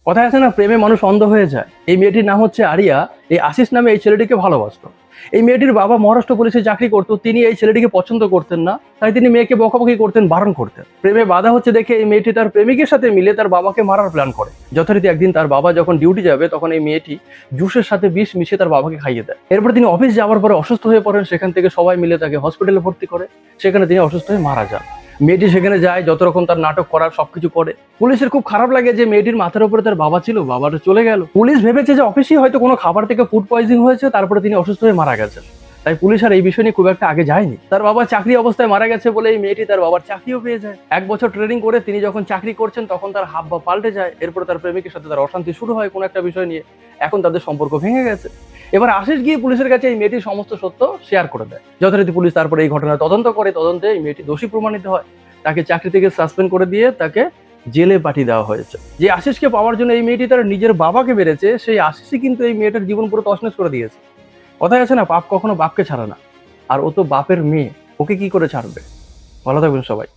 কথায় আছে না, প্রেমে মানুষ অন্ধ হয়ে যায়। এই মেয়েটির নাম হচ্ছে আরিয়া। এই আশিস নামে এই ছেলেটিকে ভালোবাসতো। এই মেয়েটির বাবা মহারাষ্ট্র পুলিশে চাকরি করতো, তিনি এই ছেলেটিকে পছন্দ করতেন না, তাই তিনি মেয়েকে বকাবকি করতেন, বারণ করতেন। প্রেমে বাধা হচ্ছে দেখে এই মেয়েটি তার প্রেমিকের সাথে মিলে তার বাবাকে মারার প্ল্যান করে। যথারীতি একদিন তার বাবা যখন ডিউটি যাবে, তখন এই মেয়েটি জুসের সাথে বিষ মিশিয়ে তার বাবাকে খাইয়ে দেয়। এরপর তিনি অফিস যাওয়ার পরে অসুস্থ হয়ে পড়েন। সেখান থেকে সবাই মিলে তাকে হসপিটালে ভর্তি করে। সেখানে তিনি অসুস্থ হয়ে মারা যান। মেয়েটি সেখানে যায়, যত রকম তার নাটক করার সবকিছু করে। পুলিশের খুব খারাপ লাগে যে মেয়েটির মাথার উপরে তার বাবা ছিল, বাবাটা চলে গেল। পুলিশ ভেবেছে যে অফিসেই হয়তো কোনো খাবার থেকে ফুড পয়জিং হয়েছে, তারপরে তিনি অসুস্থ হয়ে মারা গেছেন। তাই পুলিশ আর এই বিষয় নিয়ে খুব একটা আগে যায়নি। তার বাবা চাকরি অবস্থায় মারা গেছে বলে এই মেয়েটি তার বাবার চাকরিও পেয়ে যায়। 1 বছর ট্রেনিং করে তিনি যখন চাকরি করছেন, তখন তার হাব ভাব পাল্টে যায়। এরপরে তার প্রেমিকের সাথে তার অশান্তি শুরু হয় কোনো একটা বিষয় নিয়ে। এখন তাদের সম্পর্ক ভেঙে গেছে। এবার আশিস গিয়ে পুলিশের কাছে এই মেয়েটির সমস্ত সত্য শেয়ার করে দেয়। যথারীতি পুলিশ তারপরে এই ঘটনার তদন্ত করে। তদন্তে এই মেয়েটি দোষী প্রমাণিত হয়। তাকে চাকরি থেকে সাসপেন্ড করে দিয়ে তাকে জেলে পাঠিয়ে দেওয়া হয়েছে। যে আশিসকে পাওয়ার জন্য এই মেয়েটি তার নিজের বাবাকে মেরেছে, সেই আশিসই কিন্তু এই মেয়েটার জীবন পুরো তছনছ করে দিয়েছে। কথায় আছে না, পাপ কখনো বাপকে ছাড়ে না। আর ও তো বাপের মেয়ে, ওকে কি করে ছাড়বে? ভালো থাকবেন সবাই।